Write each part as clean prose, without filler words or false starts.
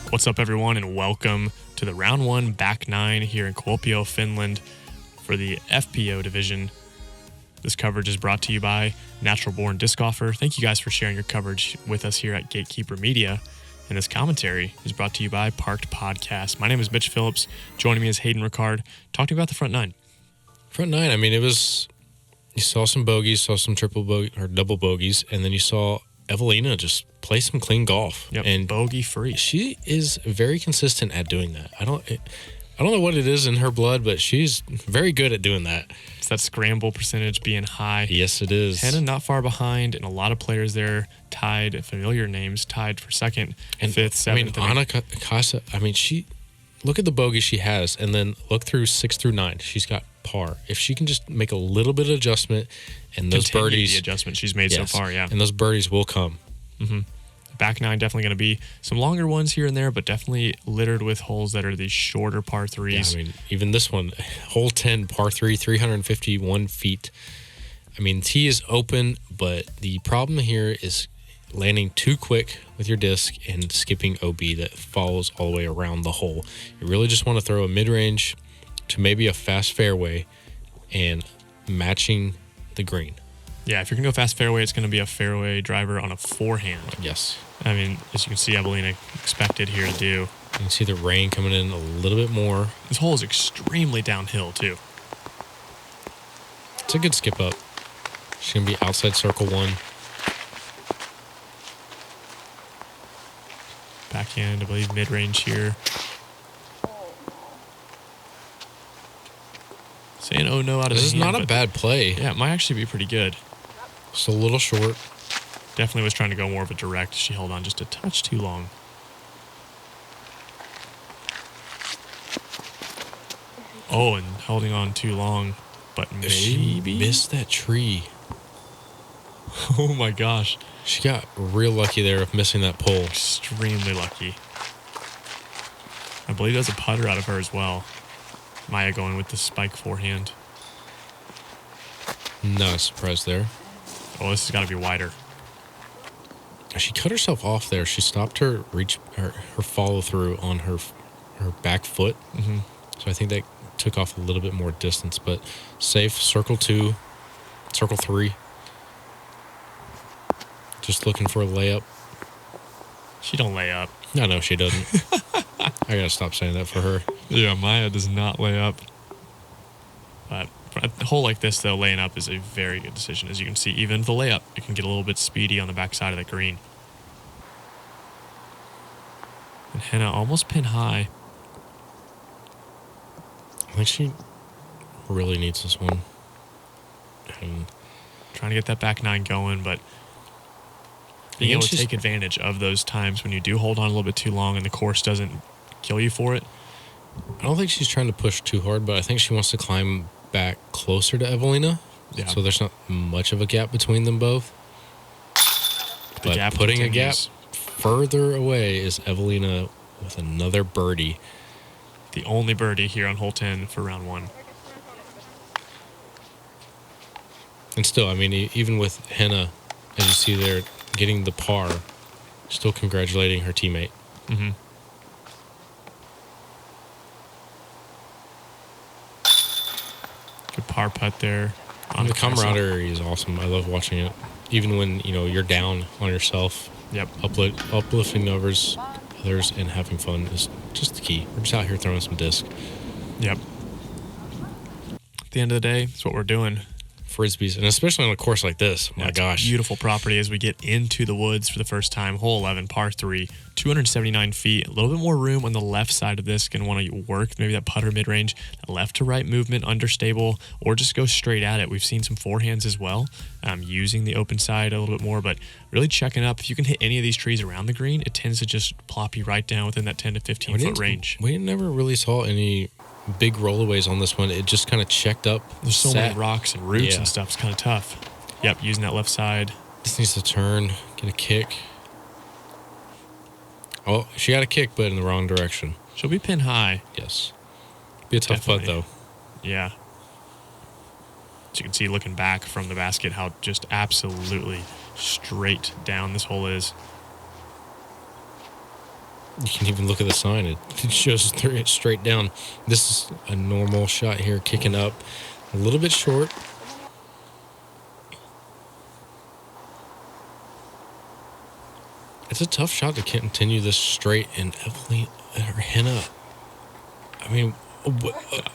What's up, everyone, and welcome to the Round 1 Back 9 here in Kuopio, Finland for the FPO division. This coverage is brought to you by Natural Born Disc Golfer. Thank you guys for sharing your coverage with us here at Gatekeeper Media. And this commentary is brought to you by Parked Podcast. My name is Mitch Phillips. Joining me is Hayden Riccard. Talk to me about the front nine. Front nine, I mean, it was, you saw some bogeys, saw some triple bogey or double bogeys, and then you saw Eveliina just play some clean golf. Yep, and bogey free. She is very consistent at doing that. I don't know what it is in her blood, but she's very good at doing that. It's that scramble percentage being high. Yes, it is. Henna not far behind, and a lot of players there tied, familiar names, tied for second, and fifth, seventh. I mean, Anna-Kaisa, look at the bogey she has, and then look through 6 through 9. She's got par. If she can just make a little bit of adjustment, and those birdies, the adjustment she's made so far, yeah, and those birdies will come. Mm-hmm. Back nine definitely going to be some longer ones here and there, but definitely littered with holes that are these shorter par threes. Yeah, I mean, even this one, hole 10, par 3, 351 feet. I mean, tee is open, but the problem here is landing too quick with your disc and skipping OB that follows all the way around the hole. You really just want to throw a mid-range to maybe a fast fairway and matching the green. Yeah, if you're going to go fast fairway, it's going to be a fairway driver on a forehand. Yes. I mean, as you can see, Eveliina expected here to do. You can see the rain coming in a little bit more. This hole is extremely downhill, too. It's a good skip up. She's going to be outside circle 1. Backhand, I believe, mid-range here. Saying, oh no, out of this is hand, not a bad play. Yeah, it might actually be pretty good. Just a little short. Definitely was trying to go more of a direct. She held on just a touch too long. Oh, and holding on too long, but maybe she missed that tree. Oh my gosh. She got real lucky there of missing that pole. Extremely lucky. I believe there's a putter out of her as well. Maija going with the spike forehand. Not a surprise there. Oh, this has got to be wider. She cut herself off there. She stopped her follow through on her back foot. Mm-hmm. So I think that took off a little bit more distance, but safe. Circle 2, circle 3. Just looking for a layup. She don't lay up. No, she doesn't. I gotta stop saying that for her. Yeah, Maija does not lay up. But for a hole like this, though, laying up is a very good decision. As you can see, even the layup, it can get a little bit speedy on the backside of the green. And Henna almost pin high. I think she really needs this one. And trying to get that back nine going, but being able to take advantage of those times when you do hold on a little bit too long and the course doesn't kill you for it. I don't think she's trying to push too hard, but I think she wants to climb back closer to Eveliina. Yeah. So there's not much of a gap between them both. The gap putting continues. a gap further away is Eveliina with another birdie. The only birdie here on hole 10 for round 1. And still, I mean, even with Henna, as you see there, getting the par, still congratulating her teammate. Mm-hmm. Good par putt there. The camaraderie is awesome. I love watching it. Even when, you're down on yourself. Yep. Uplifting others and having fun is just the key. We're just out here throwing some disc. Yep. At the end of the day, that's what we're doing. Frisbees, and especially on a course like this. My gosh. Beautiful property as we get into the woods for the first time. Hole 11, par 3, 279 feet. A little bit more room on the left side of this. Going to want to work maybe that putter mid-range, left to right movement, understable, or just go straight at it. We've seen some forehands as well, using the open side a little bit more, but really checking up. If you can hit any of these trees around the green, it tends to just plop you right down within that 10 to 15 foot range. We never really saw any big rollaways on this one. It just kind of checked up. There's so many rocks and roots and stuff. It's kind of tough. Yep, using that left side. This needs to turn, get a kick. Oh, she got a kick, but in the wrong direction. She'll be pin high. Yes. Be a tough putt, though. Yeah. As you can see, looking back from the basket, how just absolutely straight down this hole is. You can even look at the sign. It shows straight down. This is a normal shot here, kicking up a little bit short. It's a tough shot to continue this straight, and Eveliina or Henna. I mean,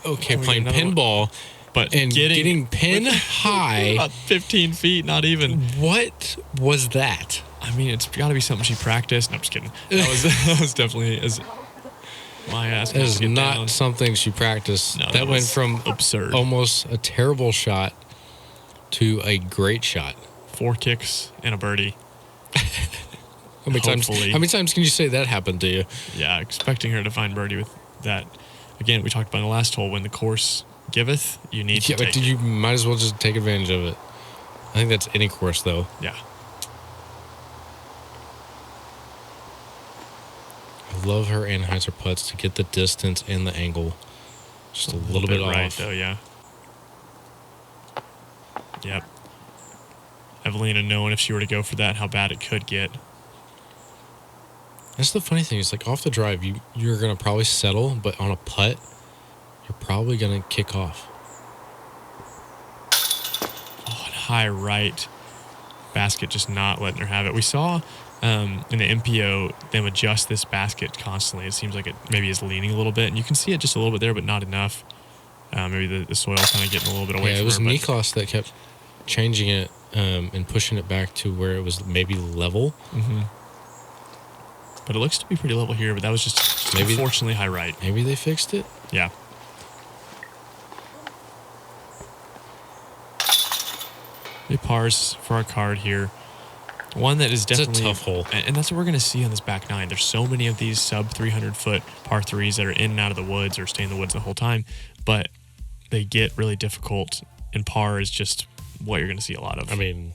okay, playing pinball, but and getting pin high. About 15 feet, not even. What was that? I mean, it's got to be something she practiced. No, I'm just kidding. That was definitely as Maija asked. That is not down. Something she practiced. No, that went from absurd, almost a terrible shot to a great shot. 4 kicks and a birdie. How many times can you say that happened to you? Yeah, expecting her to find birdie with that. Again, we talked about in the last hole, when the course giveth, you need to take it. You might as well just take advantage of it. I think that's any course, though. Yeah. I love her anhyzer putts to get the distance and the angle just a little bit right, off. Though, yeah. Yep. Eveliina knowing if she were to go for that, how bad it could get. That's the funny thing. Is like off the drive, you're going to probably settle, but on a putt, you're probably going to kick off. Oh, and high right. Basket just not letting her have it. We saw in the MPO them adjust this basket constantly. It seems like it maybe is leaning a little bit, and you can see it just a little bit there, but not enough. Maybe the soil kind of getting a little bit away from her. Yeah, it was Niklas that kept changing it and pushing it back to where it was maybe level. Mm-hmm. But it looks to be pretty level here, but that was just maybe, unfortunately high right. Maybe they fixed it? Yeah. Big pars for our card here. One that is definitely... It's a tough hole. And that's what we're going to see on this back nine. There's so many of these sub 300-foot par 3s that are in and out of the woods or stay in the woods the whole time, but they get really difficult, and par is just what you're going to see a lot of. I mean,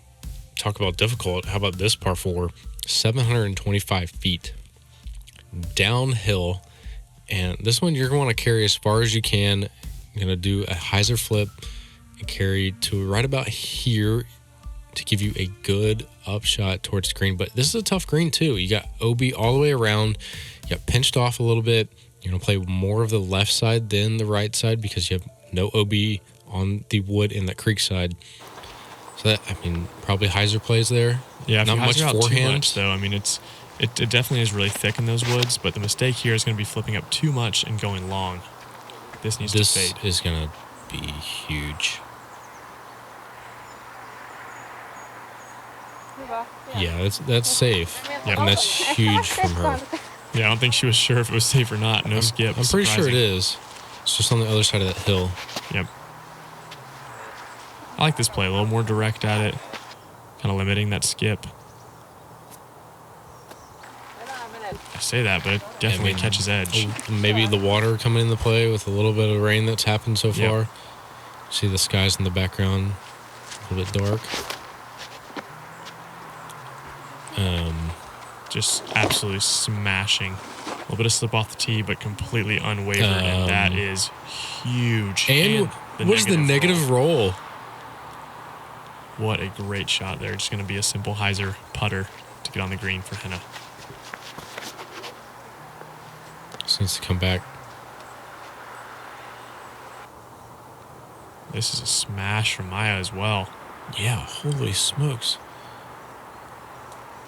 talk about difficult. How about this par 4? 725 feet. Downhill, and this one you're going to want to carry as far as you can. You're going to do a hyzer flip and carry to right about here to give you a good upshot towards the green. But this is a tough green too. You got OB all the way around. You got pinched off a little bit. You're going to play more of the left side than the right side because you have no OB on the wood in that creek side. So that, I mean, probably hyzer plays there. Yeah, not much forehand. Much, though. I mean, it definitely is really thick in those woods, but the mistake here is going to be flipping up too much and going long. This needs to fade. This is going to be huge. Yeah, that's safe. Yep. And that's huge from her. Yeah, I don't think she was sure if it was safe or not. No skip. I'm pretty sure it is. It's just on the other side of that hill. Yep. I like this play. A little more direct at it. Kind of limiting that skip. I say that, but it definitely catches edge. Maybe the water coming into play with a little bit of rain that's happened so far. Yep. See the skies in the background. A little bit dark. Just absolutely smashing. A little bit of slip off the tee, but completely unwavered, and that is huge. And what's the negative roll? What a great shot there. Just going to be a simple hyzer putter to get on the green for Henna. Just needs to come back. This is a smash from Maija as well. Yeah, holy smokes.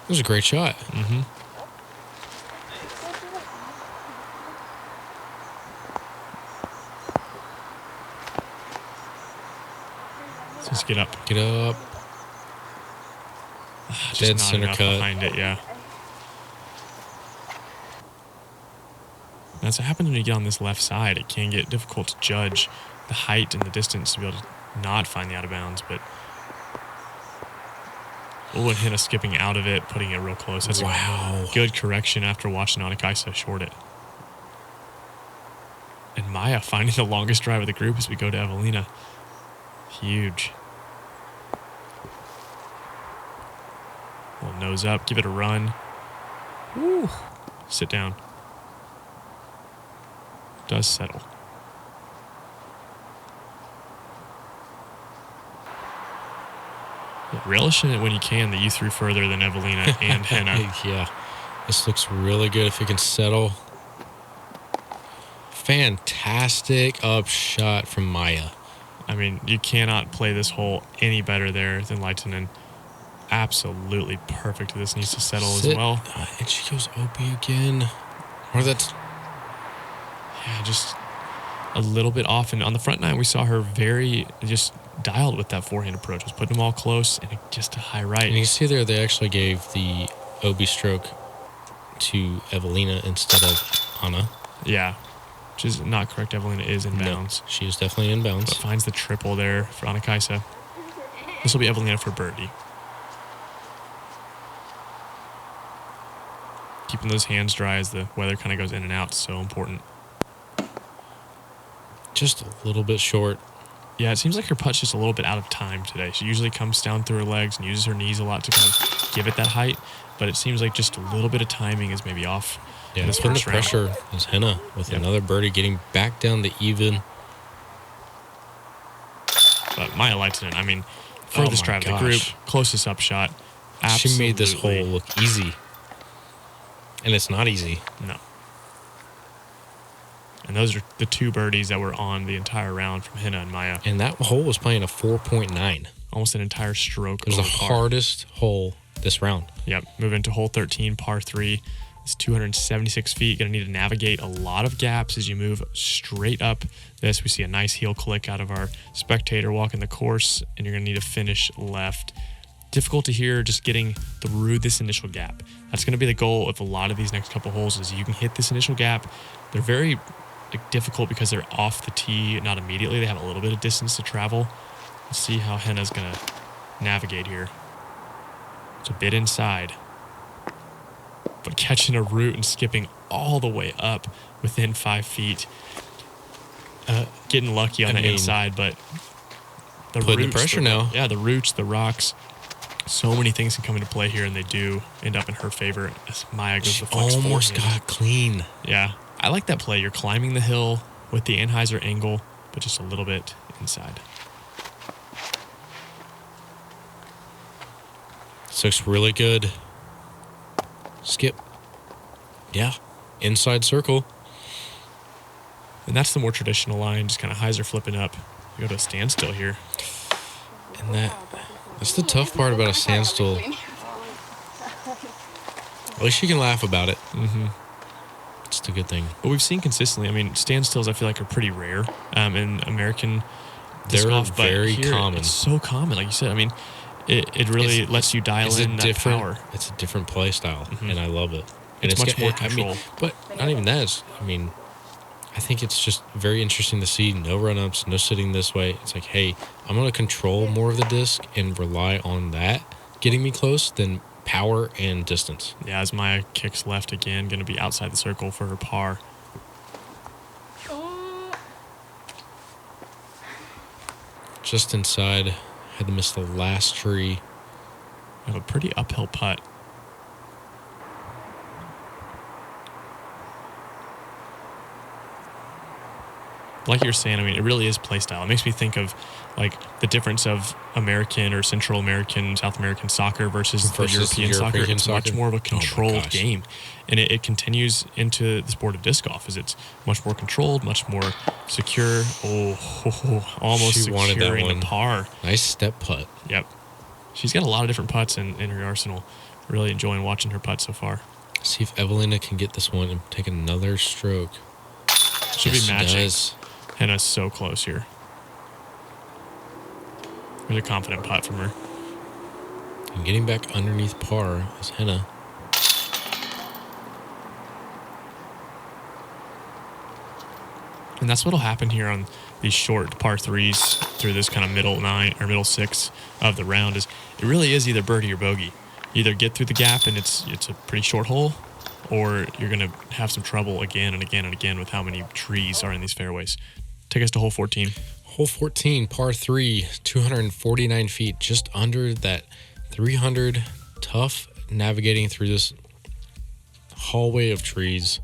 It was a great shot. Mm-hmm. Let's get up. Get up. Dead center cut. Behind it, yeah. That's what happens when you get on this left side. It can get difficult to judge the height and the distance to be able to not find the out of bounds, but and Henna skipping out of it, putting it real close. That's wow. A good correction after watching Anna-Kaisa short it. And Maija finding the longest drive of the group as we go to Eveliina. Huge. Little nose up, give it a run. Woo. Sit down. Does settle. Relishing it when you can that you threw further than Eveliina and Henna. Yeah. This looks really good if it can settle. Fantastic up shot from Maija. I mean, you cannot play this hole any better there than Laitinen. Absolutely perfect. This needs to settle as well. And she goes OB again. Or that's... Yeah, just a little bit off. And on the front nine, we saw her very just dialed with that forehand approach. Was putting them all close and just a high right. And you see there, they actually gave the OB stroke to Eveliina instead of Anna. Yeah, which is not correct. Eveliina is in bounds. No, she is definitely in bounds. But finds the triple there for Anna-Kaisa. This will be Eveliina for birdie. Keeping those hands dry as the weather kind of goes in and out is so important. Just a little bit short. Yeah, it seems like her putt's just a little bit out of time today. She usually comes down through her legs and uses her knees a lot to kind of give it that height, but it seems like just a little bit of timing is maybe off. Yeah, it's putting the pressure is Henna with another birdie, getting back down to even. But Maija Laitinen, I mean, furthest drive of the group, closest up shot. Absolutely. She made this hole look easy. And it's not easy. No. And those are the two birdies that were on the entire round from Henna and Maija. And that hole was playing a 4.9. Almost an entire stroke. It was the hardest hole this round. Yep. Move into hole 13, par 3. It's 276 feet. Going to need to navigate a lot of gaps as you move straight up this. We see a nice heel click out of our spectator walking the course, and you're going to need to finish left. Difficulty here just getting through this initial gap. That's going to be the goal of a lot of these next couple holes is you can hit this initial gap. They're very difficult because they're off the tee, not immediately. They have a little bit of distance to travel. Let's see how Henna's going to navigate here. It's a bit inside, but catching a root and skipping all the way up within 5 feet. Getting lucky on the inside, but the putting the pressure now. Yeah, the roots, the rocks. So many things can come into play here, and they do end up in her favor as Maija goes the flex almost forehand. got clean. Yeah, I like that play. You're climbing the hill with the Anheuser angle, but just a little bit inside. This looks really good. Skip. Yeah, inside circle. And that's the more traditional line, just kind of hyzer flipping up. We go to a standstill here. And that's the tough part about a standstill. At least you can laugh about it. Mm-hmm. It's the good thing. But we've seen consistently, I mean, standstills I feel like are pretty rare in American disc golf. They're very common. It's so common, like you said. I mean, it really lets you dial in that power. It's a different play style, and I love it. And it's much more control. I mean, but not even that. I think it's just very interesting to see no run-ups, no sitting this way. It's like, hey, I'm going to control more of the disc and rely on that getting me close than power and distance. Yeah, as Maija kicks left again, going to be outside the circle for her par. Just inside. Had to miss the last tree. Have a pretty uphill putt. Like you're saying, I mean, it really is play style. It makes me think of like the difference of American or Central American, South American soccer versus the European soccer. It's much more of a controlled game. And it continues into the sport of disc golf as it's much more controlled, much more secure. Almost securing the par. Nice step putt. Yep. She's got a lot of different putts in her arsenal. Really enjoying watching her putt so far. See if Eveliina can get this one and take another stroke. Should be matching. Henna's so close here. There's a confident putt from her. And getting back underneath par is Henna. And that's what'll happen here on these short par threes through this kind of middle 9 or middle 6 of the round. Is it really is either birdie or bogey. You either get through the gap and it's a pretty short hole, or you're going to have some trouble again and again and again with how many trees are in these fairways. Take us to hole 14. Hole 14, par 3, 249 feet, just under that 300. Tough navigating through this hallway of trees.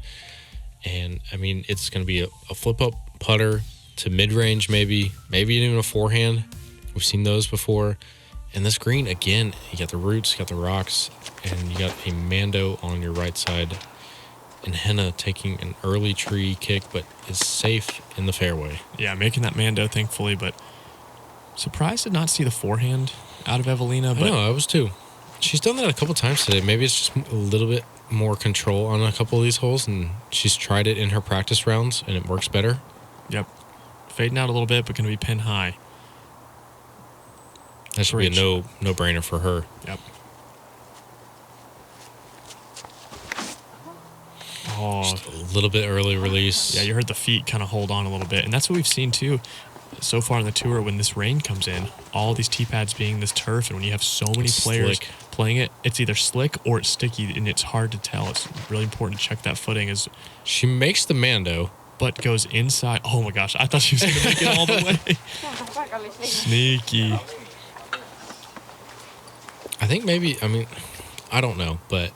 And, I mean, it's going to be a flip-up putter to mid-range maybe even a forehand. We've seen those before. And this green, again, you got the roots, you got the rocks, and you got a Mando on your right side. And Henna taking an early tree kick, but is safe in the fairway. Yeah, making that Mando, thankfully, but surprised to not see the forehand out of Eveliina. But I know, I was too. She's done that a couple times today. Maybe it's just a little bit more control on a couple of these holes, and she's tried it in her practice rounds, and it works better. Yep. Fading out a little bit, but going to be pin high. That should be a no-brainer for her. Yep. Oh, just a little bit early release. Yeah, you heard the feet kind of hold on a little bit. And that's what we've seen, too, so far on the tour when this rain comes in. All these tee pads being this turf, and when you have so many players playing it, it's either slick or it's sticky, and it's hard to tell. It's really important to check that footing. She makes the Mando, but goes inside. Oh, my gosh. I thought she was going to make it all the way. Sneaky. I think maybe, I don't know, but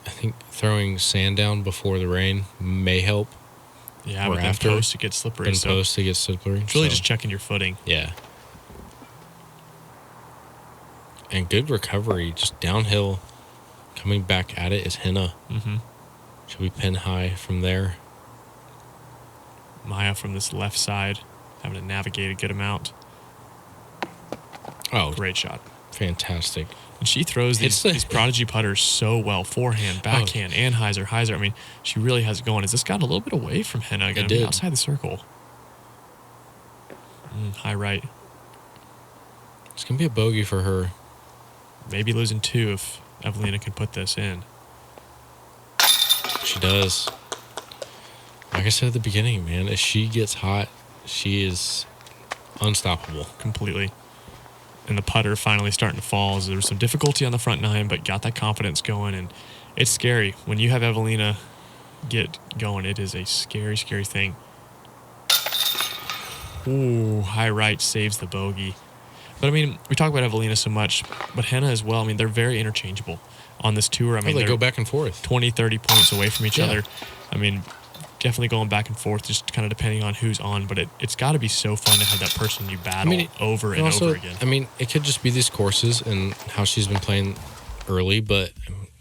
I think throwing sand down before the rain may help. Yeah, but then post, it gets slippery. It's really just checking your footing. Yeah. And good recovery, just downhill. Coming back at it is Henna. Mm-hmm. Should we pin high from there? Maija from this left side, having to navigate a good amount. Oh, great shot. Fantastic. And she throws these Prodigy putters so well. Forehand, backhand, and hyzer. I mean, she really has it going. Has this got a little bit away from Henna again? Outside the circle. High right. It's going to be a bogey for her. Maybe losing 2 if Eveliina can put this in. She does. Like I said at the beginning, man, if she gets hot, she is unstoppable. Completely. And the putter finally starting to fall. There was some difficulty on the front 9, but got that confidence going. And it's scary. When you have Eveliina get going, it is a scary, scary thing. Ooh, high right saves the bogey. But, I mean, we talk about Eveliina so much, but Henna as well. I mean, they're very interchangeable on this tour. I mean, they go back and forth. 20, 30 points away from each other. I mean, definitely going back and forth, just kind of depending on who's on. But it's got to be so fun to have that person you battle over and over again. I mean, it could just be these courses and how she's been playing early. But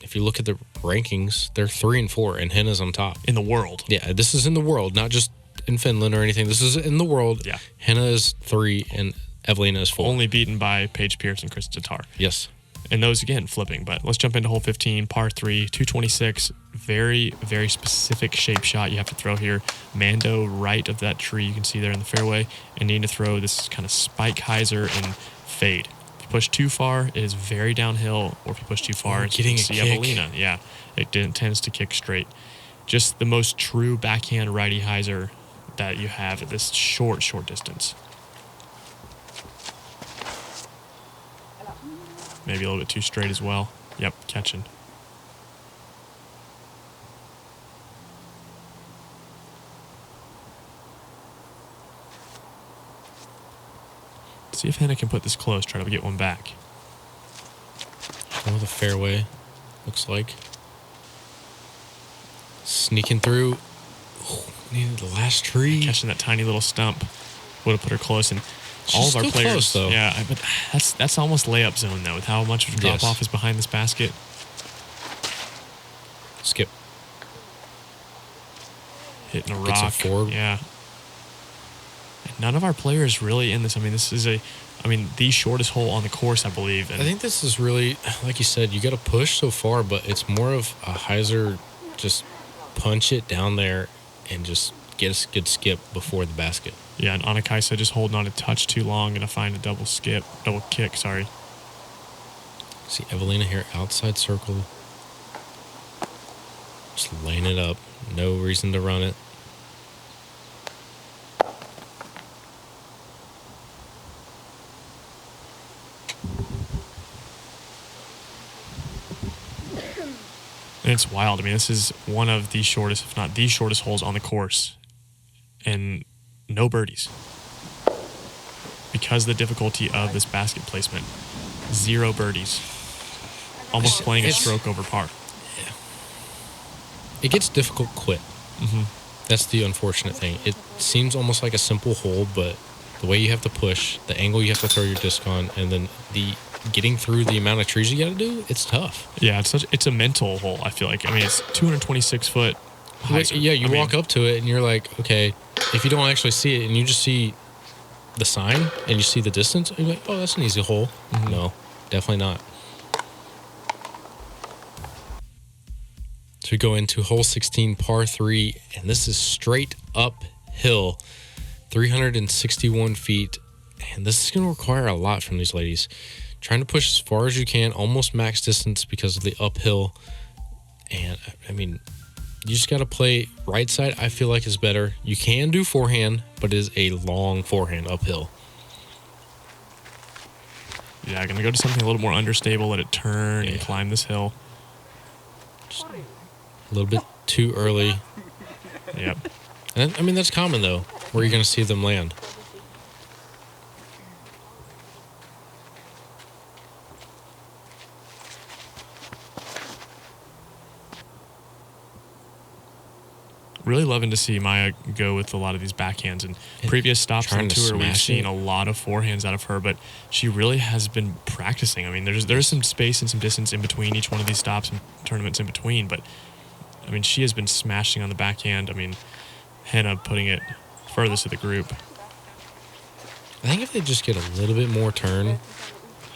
if you look at the rankings, they're 3 and 4, and Henna's on top. In the world. Yeah, this is in the world, not just in Finland or anything. This is in the world. Yeah. Henna is 3, and Eveliina is 4. Only beaten by Paige Pierce and Chris Tatar. Yes. And those, again, flipping. But let's jump into hole 15, par 3, 226. Very, very specific shape shot you have to throw here. Mando right of that tree you can see there in the fairway. And need to throw this kind of spike hyzer and fade. If you push too far, it is very downhill. Or if you push too far, it's getting a see kick. Eveliina. Yeah, it tends to kick straight. Just the most true backhand righty hyzer that you have at this short distance. Maybe a little bit too straight as well. Yep, catching. See if Henna can put this close, try to get one back. Oh, the fairway, looks like. Sneaking through. Oh, needed the last tree. Catching that tiny little stump would have put her close. And all She's of our players, close, though. Yeah, but that's almost layup zone though, with how much of a drop off is behind this basket. Skip. Hitting a Gets rock. it forward. Yeah. And none of our players really in this. I mean, this is the shortest hole on the course, I believe. And I think this is really, like you said, you got to push so far, but it's more of a hyzer, just punch it down there and just get a good skip before the basket. Yeah, and Anna-Kaisa just holding on a touch too long, going to find a double kick. See Eveliina here, outside circle. Just laying it up. No reason to run it. And it's wild. I mean, this is one of the shortest, if not the shortest holes on the course. And no birdies. Because of the difficulty of this basket placement. 0 birdies. Almost playing a stroke over par. Yeah. It gets difficult quick. Mm-hmm. That's the unfortunate thing. It seems almost like a simple hole, but the way you have to push, the angle you have to throw your disc on, and then the getting through the amount of trees you got to do, it's tough. Yeah, it's a mental hole, I feel like. I mean, it's 226 foot high. Yeah, you walk up to it and you're like, okay, if you don't actually see it and you just see the sign and you see the distance, you're like, oh, that's an easy hole. Mm-hmm. No, definitely not. So we go into hole 16, par 3, and this is straight uphill, 361 feet. And this is going to require a lot from these ladies. Trying to push as far as you can, almost max distance because of the uphill. And, I mean, you just got to play right side, I feel like is better. You can do forehand, but it is a long forehand uphill. Yeah, going to go to something a little more understable, let it turn and climb this hill. Just a little bit too early. Yep. And, I mean, that's common, though, where you're going to see them land. Really loving to see Maija go with a lot of these backhands. And previous stops on tour, we've seen a lot of forehands out of her, but she really has been practicing. I mean, there's some space and some distance in between each one of these stops and tournaments in between, but I mean, she has been smashing on the backhand. I mean, Henna putting it furthest of the group. I think if they just get a little bit more turn,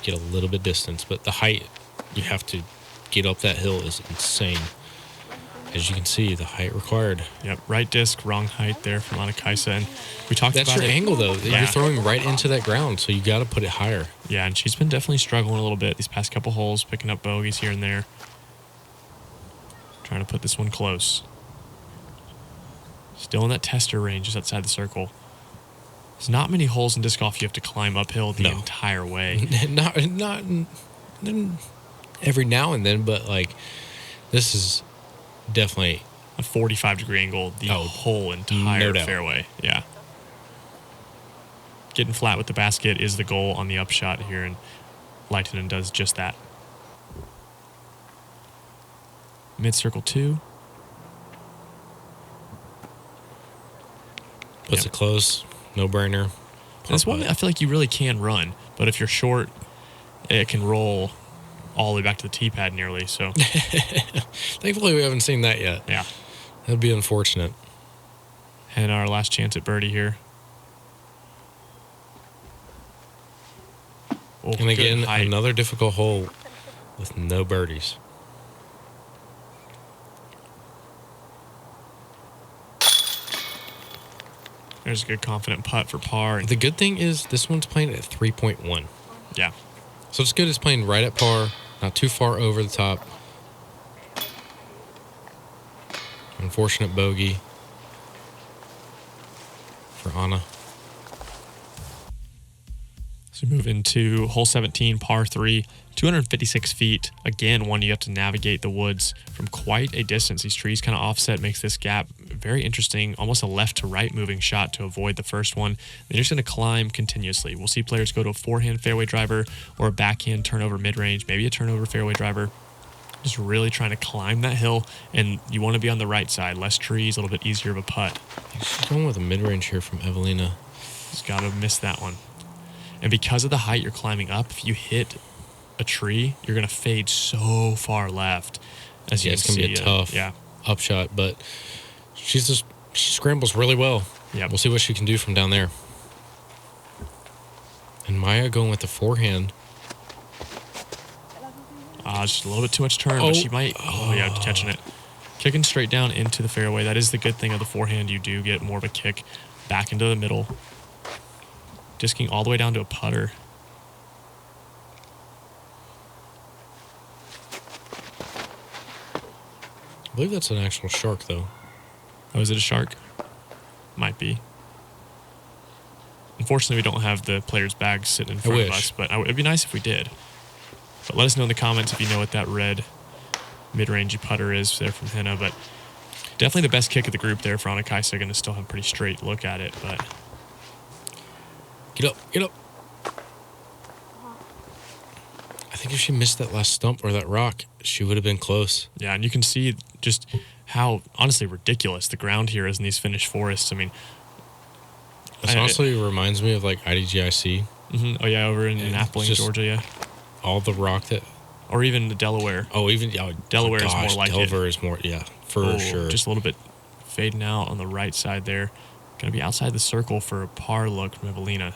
get a little bit distance, but the height you have to get up that hill is insane. As you can see, the height required. Yep, right disc, wrong height there from Anna-Kaisa. And we talked about it. That's your angle, though. Yeah. You're throwing right into that ground, so you got to put it higher. Yeah, and she's been definitely struggling a little bit these past couple holes, picking up bogeys here and there. Trying to put this one close. Still in that tester range, just outside the circle. There's not many holes in disc golf you have to climb uphill the entire way. not every now and then, but like this is definitely a 45-degree angle the whole entire fairway. Yeah. Getting flat with the basket is the goal on the upshot here, and Laitinen does just that. Mid-circle 2. Puts it close. No-brainer. That's one I feel like you really can run, but if you're short, it can roll all the way back to the tee pad nearly. So thankfully we haven't seen that yet. Yeah. That'd be unfortunate. And our last chance at birdie here. Oh, and again, another difficult hole with no birdies. There's a good confident putt for par. The good thing is this one's playing at 3.1. Yeah. So it's good. It's playing right at par, not too far over the top. Unfortunate bogey for Anna. So we move into hole 17, par 3, 256 feet. Again, one you have to navigate the woods from quite a distance. These trees kind of offset, makes this gap very interesting, almost a left to right moving shot to avoid the first one. Then you're just going to climb continuously. We'll see players go to a forehand fairway driver or a backhand turnover mid-range, maybe a turnover fairway driver. Just really trying to climb that hill, and you want to be on the right side. Less trees, a little bit easier of a putt. She's going with a mid-range here from Eveliina. Just got to miss that one. And because of the height you're climbing up, if you hit a tree, you're going to fade so far left. As it's going to be a tough upshot, but she scrambles really well. Yeah, we'll see what she can do from down there. And Maija going with the forehand. Just a little bit too much turn, but she might. Catching it. Kicking straight down into the fairway. That is the good thing of the forehand. You do get more of a kick back into the middle. Disking all the way down to a putter. I believe that's an actual shark, though. Oh, is it a shark? Might be. Unfortunately, we don't have the player's bag sitting in front of us, but it'd be nice if we did. But let us know in the comments if you know what that red mid-rangey putter is there from Henna. But definitely the best kick of the group there for Anna-Kaisa. Going to still have a pretty straight look at it, but get up, get up. I think if she missed that last stump or that rock, she would have been close. Yeah, and you can see just how honestly ridiculous the ground here is in these Finnish forests. I mean, this honestly reminds me of like IDGIC. Mm-hmm. Oh yeah, over in Appling, Georgia. Yeah. all the rock that. Or even the Delaware. Oh, even Delaware is more like it. Delaware is more, for sure. Just a little bit fading out on the right side there. Going to be outside the circle for a par look from Eveliina.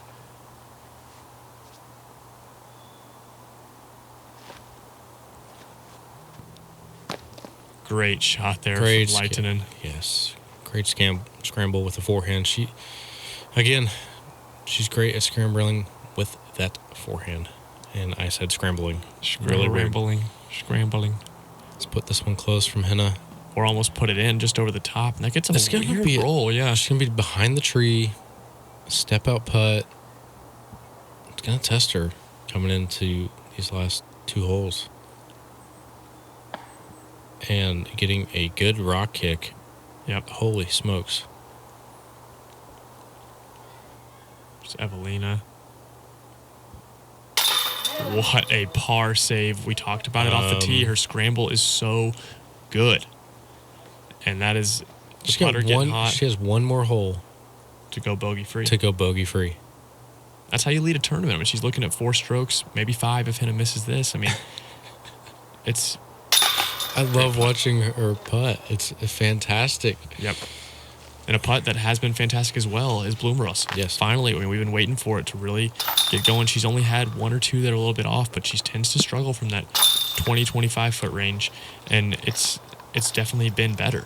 Great shot there from Laitinen. Yes. Great scramble with the forehand. She's great at scrambling with that forehand. And I said scrambling. Scrambling. Let's put this one close from Henna. Or almost put it in just over the top. And that gets a weird roll, yeah. She's going to be behind the tree. Step out putt. It's going to test her coming into these last 2 holes. And getting a good rock kick. Yep. Holy smokes. There's Eveliina. What a par save. We talked about it off the tee. Her scramble is so good. And that is the putter getting hot. She has one more hole to go bogey free. That's how you lead a tournament. When she's looking at 4 strokes, maybe 5 if Henna misses this. I mean, I love watching her putt. It's fantastic. Yep. And a putt that has been fantastic as well is Blomroos. Yes. Finally, I mean, we've been waiting for it to really get going. She's only had 1 or 2 that are a little bit off, but she tends to struggle from that 20, 25 foot range. And it's definitely been better.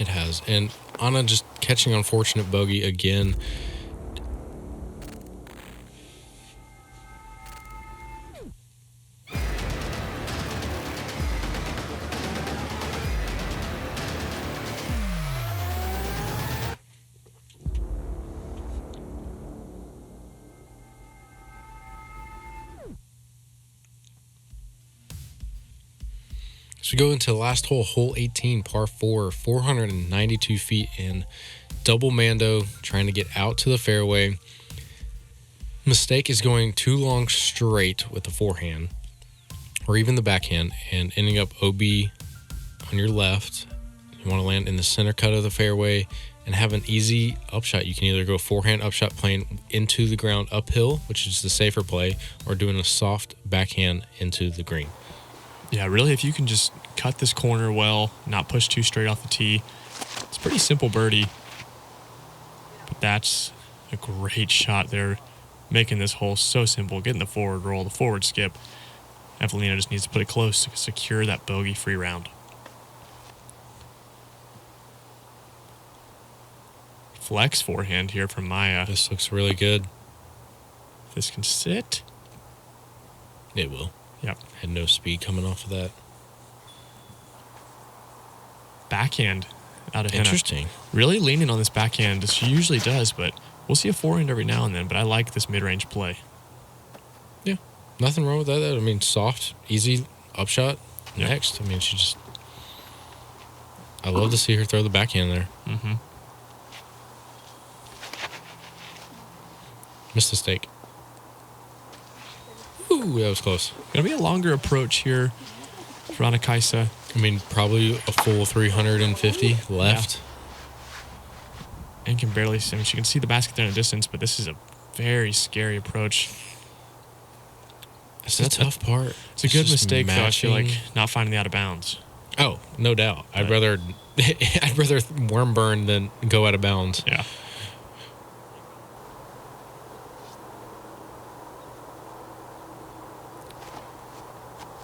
It has. And Anna just catching unfortunate bogey again. So we go into the last hole, hole 18, par 4, 492 feet in double mando, trying to get out to the fairway. Mistake is going too long straight with the forehand, or even the backhand, and ending up OB on your left. You want to land in the center cut of the fairway and have an easy upshot. You can either go forehand upshot playing into the ground uphill, which is the safer play, or doing a soft backhand into the green. Yeah, really, if you can just cut this corner well, not push too straight off the tee, it's a pretty simple birdie. But that's a great shot there, making this hole so simple, getting the forward roll, the forward skip. Eveliina just needs to put it close to secure that bogey-free round. Flex forehand here from Maija. This looks really good. If this can sit. It will. Yep. Had no speed coming off of that. Backhand out of Henna. Interesting. Really leaning on this backhand as she usually does, but we'll see a forehand every now and then, but I like this mid-range play. Yeah. Nothing wrong with that. I mean, soft, easy upshot. Yep. Next. I mean, I love to see her throw the backhand there. Mm-hmm. Missed the stake. Ooh, that was close. Gonna be a longer approach here for Anna-Kaisa. I mean, probably a full 350 left. Yeah. And can barely see. I mean, she can see the basket there in the distance, but this is a very scary approach. It's the tough part. It's a good mistake, though. I feel like not finding the out of bounds. Oh, no doubt. I'd rather worm burn than go out of bounds. Yeah.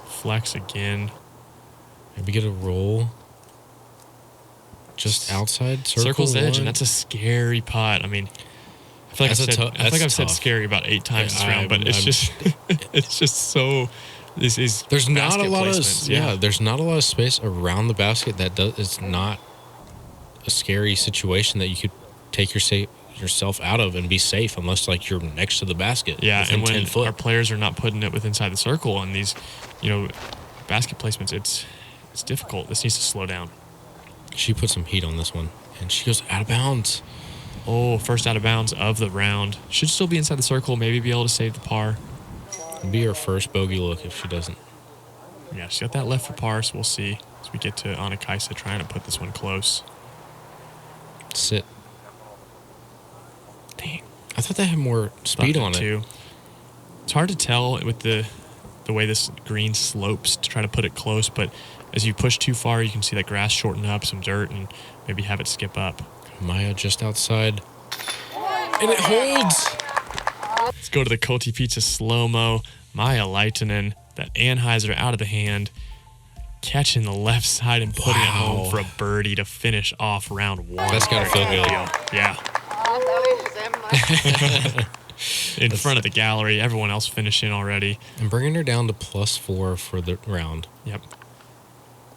Flex again. Maybe get a roll. Just outside circle's one. edge, and that's a scary putt. I mean, I feel like I've said scary about 8 times this round, but it's just so. There's not a lot of there's not a lot of space around the basket that does. It's not a scary situation that you could take yourself out of and be safe, unless like you're next to the basket. Yeah, and when 10 foot. Our players are not putting it within inside the circle on these, basket placements, it's difficult. This needs to slow down. She put some heat on this one, and she goes out of bounds. Oh, first out of bounds of the round. Should still be inside the circle. Maybe be able to save the par. It'll be her first bogey look if she doesn't. Yeah, she got that left for par, so we'll see as we get to Anna-Kaisa trying to put this one close. Sit. Dang. I thought they had more speed on it. Too. It's hard to tell with the the way this green slopes to try to put it close, but as you push too far, you can see that grass shorten up, some dirt, and maybe have it skip up. Maija just outside. And it holds! Let's go to the Koti Pizza slow-mo. Maija Laitinen, that Anheuser out of the hand, catching the left side and putting it home for a birdie to finish off round 1. That's gotta feel good. Yeah. In front of the gallery, everyone else finishing already. And bringing her down to +4 for the round. Yep.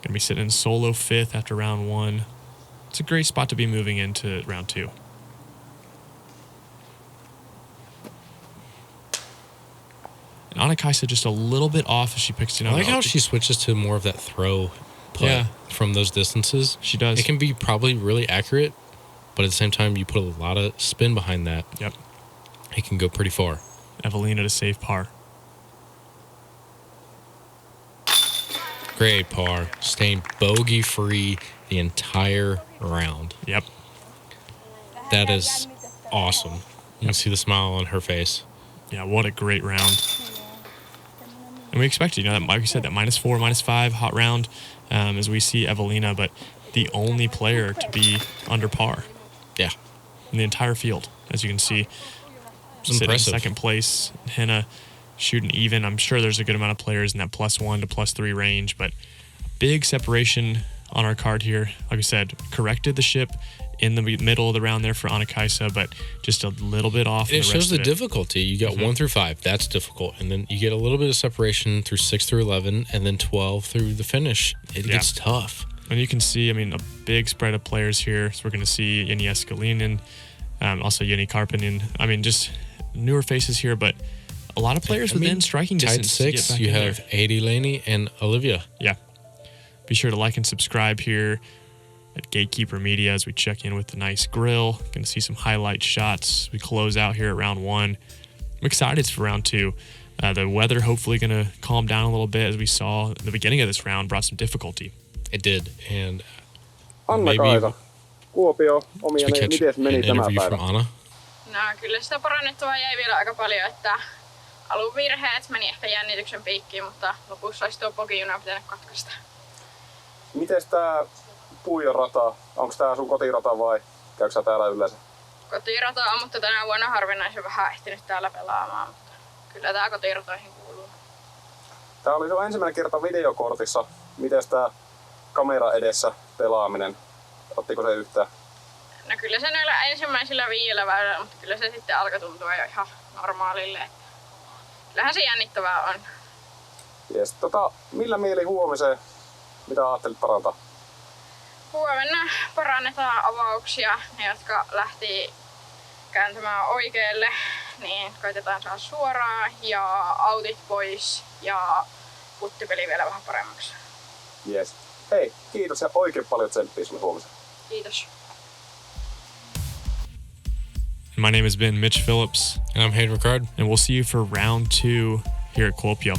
Gonna be sitting in solo 5th after round 1. It's a great spot to be moving into round 2. And Anna-Kaisa just a little bit off as she picks it up. I like how she switches to more of that throw putt from those distances. She does. It can be probably really accurate, but at the same time, you put a lot of spin behind that. Yep. It can go pretty far. Eveliina to save par. Great par. Staying bogey-free the entire round. Yep. That is awesome. You can see the smile on her face. Yeah, what a great round. And we expected, that, like we said, that -4, -5 hot round as we see Eveliina, but the only player to be under par. Yeah. In the entire field, as you can see. Sitting in Impressive. second place, Henna shooting even. I'm sure there's a good amount of players in that +1 to +3 range, but big separation on our card here. Like I said, corrected the ship in the middle of the round there for Anna-Kaisa, but just a little bit off. It shows the difficulty. You got 1 through 5. That's difficult. And then you get a little bit of separation through 6 through 11, and then 12 through the finish. It gets tough. And you can see, a big spread of players here. So we're going to see Jenni Eskelinen, also Jenni Karppinen. Just newer faces here, but a lot of players within striking tight distance. To get 6, back you in have there. Adi Laney and Olivia. Yeah. Be sure to like and subscribe here at Gatekeeper Media as we check in with the nice grill. Going to see some highlight shots. We close out here at round 1. I'm excited for round 2. The weather hopefully going to calm down a little bit, as we saw at the beginning of this round, brought some difficulty. It did. And Anna-Kaisa, Kuopio, we omia, catch miten an meni tämä interview päivä? from Anna. No kyllä sitä parannettua jäi vielä aika paljon, että alun virheet meni ehkä jännityksen piikkiin, mutta lopussa olisi tuo pokijuna pitänyt katkaista. Mites tää Puijon rata, onks tää sun kotirata vai käykö sä täällä yleensä? Kotirata on, mutta tänä vuonna harvinaisen vähän ehtinyt täällä pelaamaan, mutta kyllä tää kotiratoihin kuuluu. Tää oli sun ensimmäinen kerta videokortissa. Mites tää kamera edessä pelaaminen? Ottiko se yhtään? No kyllä se noilla ensimmäisillä 5 väylällä, mutta kyllä se sitten alkoi tuntua jo ihan normaalille. Kyllähän se jännittävää on. Jes, millä mieli huomiseen? Mitä ajattelit parantaa? Huomenna parannetaan avauksia, ne jotka lähti kääntymään oikealle, niin koitetaan saada suoraan ja autit pois ja puttipeli vielä vähän paremmaksi. Jes. Hei, kiitos ja oikein paljon tsemppiä sulle huomiseen. Kiitos. My name has been Mitch Phillips. And I'm Hayden Riccard. And we'll see you for round 2 here at Kuopio.